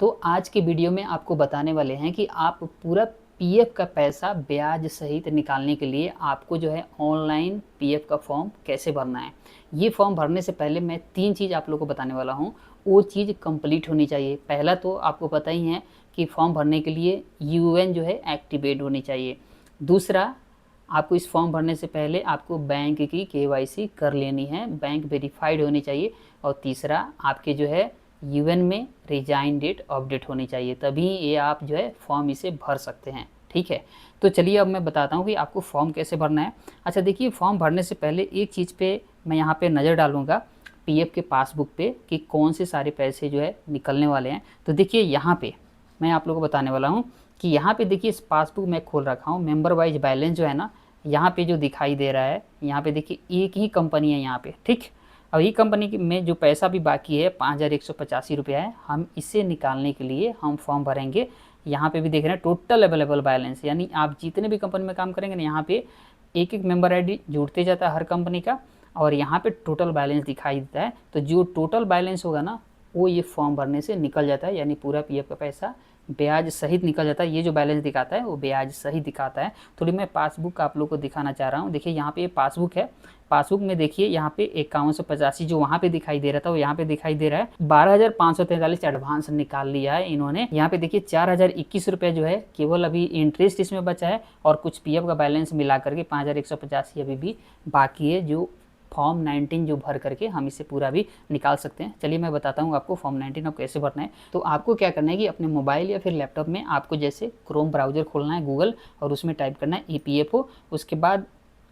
तो आज के वीडियो में आपको बताने वाले हैं कि आप पूरा पीएफ का पैसा ब्याज सहित निकालने के लिए आपको जो है ऑनलाइन पीएफ का फॉर्म कैसे भरना है। ये फॉर्म भरने से पहले मैं 3 चीज़ आप लोगों को बताने वाला हूँ। वो चीज़ कंप्लीट होनी चाहिए। पहला तो आपको पता ही है कि फॉर्म भरने के लिए यूएन जो है एक्टिवेट होनी चाहिए। दूसरा, आपको इस फॉर्म भरने से पहले आपको बैंक की केवाईसी कर लेनी है, बैंक वेरीफाइड होनी चाहिए। और तीसरा, आपके जो है यूएन में रिजाइन डेट अपडेट होनी चाहिए, तभी ये आप जो है फॉर्म इसे भर सकते हैं। ठीक है, तो चलिए अब मैं बताता हूँ कि आपको फॉर्म कैसे भरना है। अच्छा देखिए, फॉर्म भरने से पहले एक चीज़ पे मैं यहाँ पे नज़र डालूँगा पीएफ के पासबुक पे कि कौन से सारे पैसे जो है निकलने वाले हैं। तो देखिए यहाँ पे मैं आप लोगों को बताने वाला हूँ कि यहाँ पे देखिए इस पासबुक मैं खोल रखा हूँ। मेंबर वाइज बैलेंस जो है ना, यहाँ पे जो दिखाई दे रहा है, यहाँ पे देखिए एक ही कंपनी है यहाँ पे। ठीक, अब ये कंपनी में जो पैसा भी बाकी है 5185 रुपया है, हम इसे निकालने के लिए हम फॉर्म भरेंगे। यहाँ पे भी देख रहे हैं टोटल अवेलेबल बैलेंस, यानी आप जितने भी कंपनी में काम करेंगे ना, यहाँ पे एक एक मेंबर आईडी जुड़ते जाता है हर कंपनी का, और यहाँ पे टोटल बैलेंस दिखाई देता है। तो जो टोटल बैलेंस होगा ना, वो ये फॉर्म भरने से निकल जाता है, यानी पूरा पीएफ का पैसा ब्याज सहित निकल जाता है। ये जो बैलेंस दिखाता है वो ब्याज सहित दिखाता है। थोड़ी मैं पासबुक आप लोग को दिखाना चाह रहा हूँ। देखिए यहाँ पे ये पासबुक है। पासबुक में देखिए यहाँ पे 5185 जो वहाँ पे दिखाई दे रहा था वो यहाँ पे दिखाई दे रहा है। 12,543 एडवांस निकाल लिया है इन्होंने। यहाँ पे देखिए 4,021 रुपये जो है केवल अभी इंटरेस्ट इसमें बचा है, और कुछ पीएफ का बैलेंस मिला करके 5,185 अभी भी बाकी है, जो फॉर्म 19 जो भर करके हम इसे पूरा भी निकाल सकते हैं। चलिए मैं बताता हूँ आपको फॉर्म 19 अब कैसे भरना है। तो आपको क्या करना है कि अपने मोबाइल या फिर लैपटॉप में आपको जैसे क्रोम ब्राउज़र खोलना है गूगल, और उसमें टाइप करना है ईपीएफओ। उसके बाद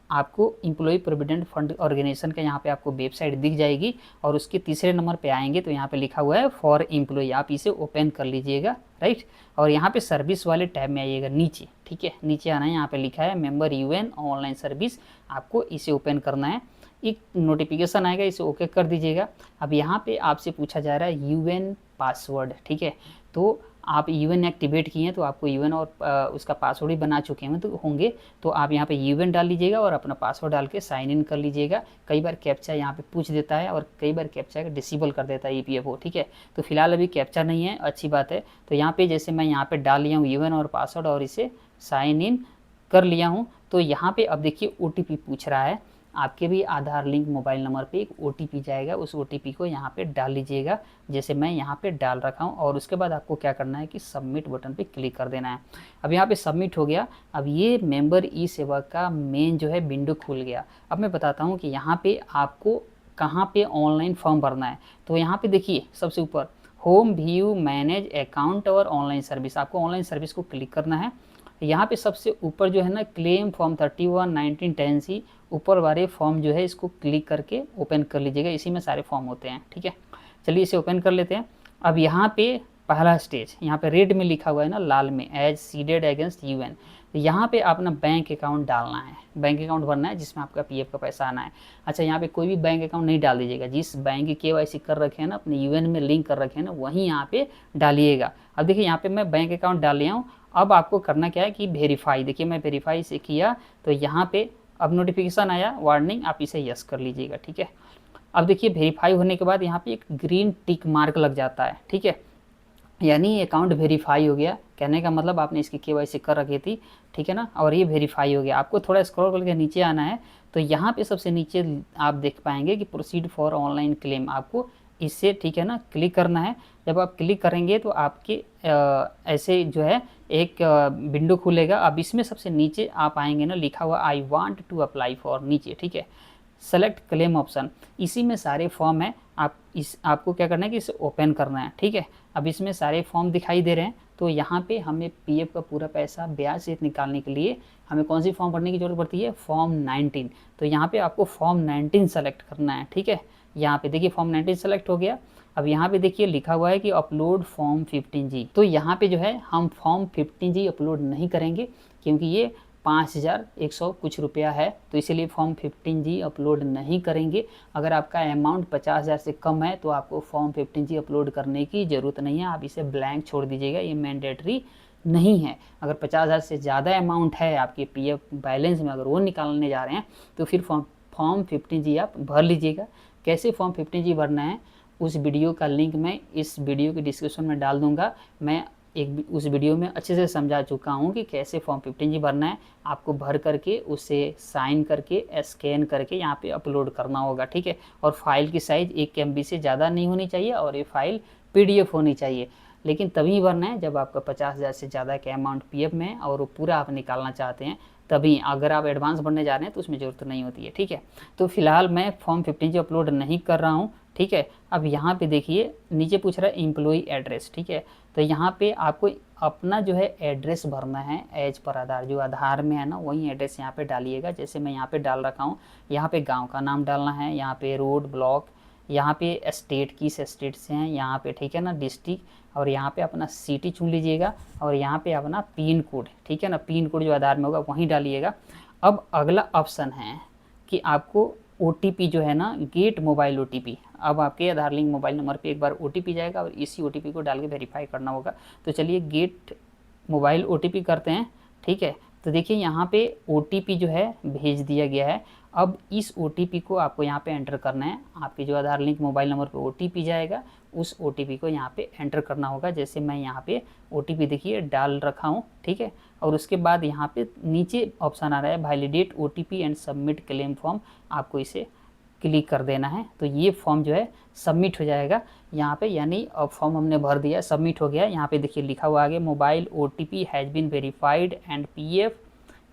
आपको एम्प्लॉय प्रोविडेंट फंड ऑर्गेनाइजेशन का यहाँ पे आपको वेबसाइट दिख जाएगी, और उसके तीसरे नंबर पे आएंगे तो यहाँ पे लिखा हुआ है फॉर एम्प्लॉय, आप इसे ओपन कर लीजिएगा। राइट, और यहाँ पे सर्विस वाले टैब में आइएगा नीचे। ठीक है, नीचे आना है, यहाँ पे लिखा है मेंबर यूएन ऑनलाइन सर्विस, आपको इसे ओपन करना है। एक नोटिफिकेशन आएगा, इसे ओके कर दीजिएगा। अब यहाँ पे आपसे पूछा जा रहा है यूएन पासवर्ड। ठीक है, तो आप यूएन एक्टिवेट किए हैं तो आपको यूएन और उसका पासवर्ड ही बना चुके हैं तो होंगे, तो आप यहाँ पे यूएन डाल लीजिएगा और अपना पासवर्ड डाल के साइन इन कर लीजिएगा। कई बार कैप्चा यहाँ पे पूछ देता है, और कई बार कैप्चा डिसेबल कर देता है ईपीएफओ। ठीक है, तो फिलहाल अभी कैप्चा नहीं है, अच्छी बात है। तो यहाँ पे जैसे मैं यहाँ पे डाल लिया हूँ यूएन और पासवर्ड, और इसे साइन इन कर लिया हूँ, तो यहाँ पे अब देखिए ओटीपी पूछ रहा है। आपके भी आधार लिंक मोबाइल नंबर पे एक ओटीपी जाएगा, उस ओटीपी को यहाँ पे डाल लीजिएगा, जैसे मैं यहाँ पे डाल रखा हूँ। और उसके बाद आपको क्या करना है कि सबमिट बटन पे क्लिक कर देना है। अब यहाँ पे सबमिट हो गया। अब ये मेंबर ई सेवा का मेन जो है विंडो खुल गया। अब मैं बताता हूँ कि यहाँ पे आपको कहाँ पे ऑनलाइन फॉर्म भरना है। तो यहाँ पे देखिए सबसे ऊपर होम व्यू मैनेज अकाउंट और ऑनलाइन सर्विस, आपको ऑनलाइन सर्विस को क्लिक करना है। यहाँ पे सबसे ऊपर जो है ना क्लेम फॉर्म 31/19/10C, ऊपर वाले फॉर्म जो है इसको क्लिक करके ओपन कर लीजिएगा। इसी में सारे फॉर्म होते हैं। ठीक है, चलिए इसे ओपन कर लेते हैं। अब यहाँ पे पहला स्टेज, यहाँ पे रेड में लिखा हुआ है ना, लाल में, एज सीडेड अगेंस्ट यूएन। तो यहाँ पे अपना बैंक अकाउंट डालना है, बैंक अकाउंट भरना है जिसमें आपका पीएफ का पैसा आना है। अच्छा, यहाँ पे कोई भी बैंक अकाउंट नहीं डाल दीजिएगा, जिस बैंक की केवाईसी कर रखे हैं ना, अपने यूएन में लिंक कर रखे हैं ना, वहीं यहाँ पे डालिएगा। अब देखिए यहाँ पे मैं बैंक अकाउंट डाल लिया हूँ। अब आपको करना क्या है कि वेरीफाई, देखिए मैं वेरीफाई से किया तो यहाँ पे अब नोटिफिकेशन आया वार्निंग, आप इसे यस कर लीजिएगा। ठीक है, अब देखिए वेरीफाई होने के बाद यहाँ पे एक ग्रीन टिक मार्क लग जाता है। ठीक है, यानी अकाउंट वेरीफाई हो गया। कहने का मतलब आपने इसकी केवाईसी कर रखी थी, ठीक है ना, और ये वेरीफाई हो गया। आपको थोड़ा स्क्रॉल करके नीचे आना है, तो यहाँ पे सबसे नीचे आप देख पाएंगे कि प्रोसीड फॉर ऑनलाइन क्लेम, आपको इससे, ठीक है ना, क्लिक करना है। जब आप क्लिक करेंगे तो आपके ऐसे जो है एक विंडो खुलेगा। अब इसमें सबसे नीचे आप आएंगे ना, लिखा हुआ I want to apply for, नीचे। ठीक है, सेलेक्ट क्लेम ऑप्शन, इसी में सारे फॉर्म है। आपको क्या करना है कि इसे ओपन करना है। ठीक है, अब इसमें सारे फॉर्म दिखाई दे रहे हैं। तो यहाँ पे हमें पीएफ का पूरा पैसा ब्याज सहित निकालने के लिए हमें कौन सी फॉर्म भरने की जरूरत पड़ती है, फॉर्म 19। तो यहाँ पे आपको फॉर्म 19 सेलेक्ट करना है। ठीक है, यहाँ पे देखिए फॉर्म 19 सेलेक्ट हो गया। अब यहाँ पे देखिए लिखा हुआ है कि अपलोड फॉर्म 15G, तो यहाँ पे जो है हम फॉर्म 15G अपलोड नहीं करेंगे, क्योंकि ये 5,100 कुछ रुपया है, तो इसीलिए फॉर्म 15G अपलोड नहीं करेंगे। अगर आपका अमाउंट 50,000 से कम है तो आपको फॉर्म 15G अपलोड करने की ज़रूरत नहीं है, आप इसे ब्लैंक छोड़ दीजिएगा, ये मैंडेटरी नहीं है। अगर 50,000 से ज़्यादा अमाउंट है आपके पीएफ बैलेंस में, अगर वो निकालने जा रहे हैं, तो फिर फॉर्म 15G आप भर लीजिएगा। कैसे फॉर्म 15G भरना है उस वीडियो का लिंक मैं इस वीडियो के डिस्क्रिप्शन में डाल दूँगा। मैं उस वीडियो में अच्छे से समझा चुका हूँ कि कैसे फॉर्म 15G भरना है। आपको भर करके उसे साइन करके स्कैन करके यहाँ पे अपलोड करना होगा, ठीक है। और फाइल की साइज़ 1 MB से ज़्यादा नहीं होनी चाहिए और ये फाइल PDF होनी चाहिए। लेकिन तभी भरना है जब आपका 50,000 से ज़्यादा का अमाउंट PF में है और वो पूरा आप निकालना चाहते हैं, तभी। अगर आप एडवांस भरने जा रहे हैं तो उसमें ज़रूरत नहीं होती है, ठीक है। तो फिलहाल मैं फॉर्म 15G अपलोड नहीं कर रहा हूँ, ठीक है। अब यहाँ पे देखिए नीचे पूछ रहा है एम्प्लॉई एड्रेस, ठीक है। तो यहाँ पे आपको अपना जो है एड्रेस भरना है एज पर आधार, जो आधार में है ना वही एड्रेस यहाँ पे डालिएगा। जैसे मैं यहाँ पे डाल रखा हूँ, यहाँ पे गांव का नाम डालना है, यहाँ पे रोड, ब्लॉक, यहाँ पे स्टेट किस स्टेट से हैं यहाँ पे, ठीक है ना, डिस्ट्रिक्ट, और यहाँ पे अपना सिटी चुन लीजिएगा और यहाँ पे अपना पिन कोड, ठीक है ना, पिन कोड जो आधार में होगा वहीं डालिएगा। अब अगला ऑप्शन है कि आपको OTP जो है ना, गेट मोबाइल OTP, अब आपके आधार लिंक मोबाइल नंबर पे एक बार OTP जाएगा और इसी OTP को डाल के वेरीफाई करना होगा। तो चलिए गेट मोबाइल OTP करते हैं, ठीक है। तो देखिए यहाँ पे OTP जो है भेज दिया गया है। अब इस OTP को आपको यहाँ पे एंटर करना है। आपके जो आधार लिंक मोबाइल नंबर पे OTP जाएगा, उस OTP को यहाँ पे एंटर करना होगा। जैसे मैं यहाँ पे OTP देखिए डाल रखा हूँ, ठीक है। और उसके बाद यहाँ पे नीचे ऑप्शन आ रहा है validate OTP and submit claim form, आपको इसे क्लिक कर देना है। तो ये फॉर्म जो है सबमिट हो जाएगा यहाँ पे, यानी अब फॉर्म हमने भर दिया, सबमिट हो गया। यहाँ पे देखिए लिखा हुआ आगे mobile OTP has been verified and PF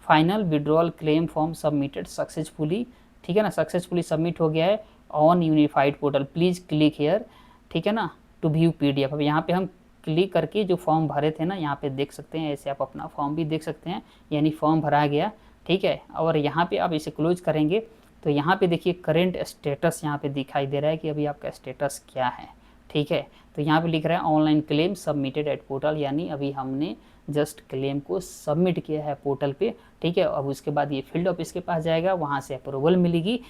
final withdrawal claim form submitted successfully, ठीक है ना, सक्सेसफुली सबमिट हो गया है on unified portal, please click here, ठीक है ना, टू व्यू PDF। अब यहाँ पे हम क्लिक करके जो फॉर्म भरे थे ना, यहाँ पे देख सकते हैं, ऐसे आप अपना फॉर्म भी देख सकते हैं, यानी फॉर्म भरा गया, ठीक है। और यहाँ पे आप इसे क्लोज करेंगे तो यहाँ पे देखिए करेंट स्टेटस यहाँ पे दिखाई दे रहा है कि अभी आपका स्टेटस क्या है, ठीक है। तो यहाँ पे लिख रहा है online claim submitted at portal, यानी अभी हमने जस्ट क्लेम को सबमिट किया है पोर्टल पे, ठीक है। अब उसके बाद ये फील्ड ऑफिस के पास जाएगा, वहाँ से अप्रूवल मिलेगी।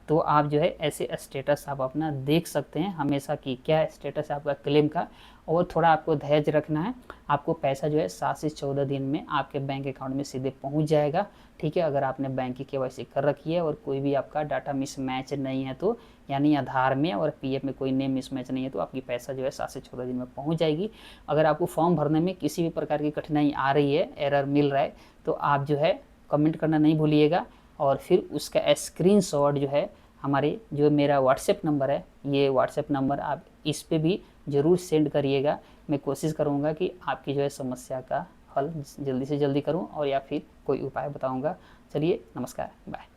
तो आप जो है ऐसे स्टेटस आप अपना देख सकते हैं हमेशा कि क्या स्टेटस है आपका क्लेम का। और थोड़ा आपको धैर्य रखना है, आपको पैसा जो है 7 से 14 दिन में आपके बैंक अकाउंट में सीधे पहुंच जाएगा, ठीक है। अगर आपने बैंक की KYC कर रखी है और कोई भी आपका डाटा मिसमैच नहीं है तो, यानी आधार में और PF में कोई नेम मिसमैच नहीं है, तो आपकी पैसा जो है 7 से 14 दिन में पहुंच जाएगी। अगर आपको फॉर्म भरने में किसी भी प्रकार की कठिनाई आ रही है, एरर मिल रहा है, तो आप जो है कमेंट करना नहीं भूलिएगा। और फिर उसका स्क्रीनशॉट जो है हमारे जो मेरा व्हाट्सएप नंबर है, ये व्हाट्सएप नंबर आप इस पे भी ज़रूर सेंड करिएगा। मैं कोशिश करूँगा कि आपकी जो है समस्या का हल जल्दी से जल्दी करूँ और या फिर कोई उपाय बताऊँगा। चलिए नमस्कार, बाय।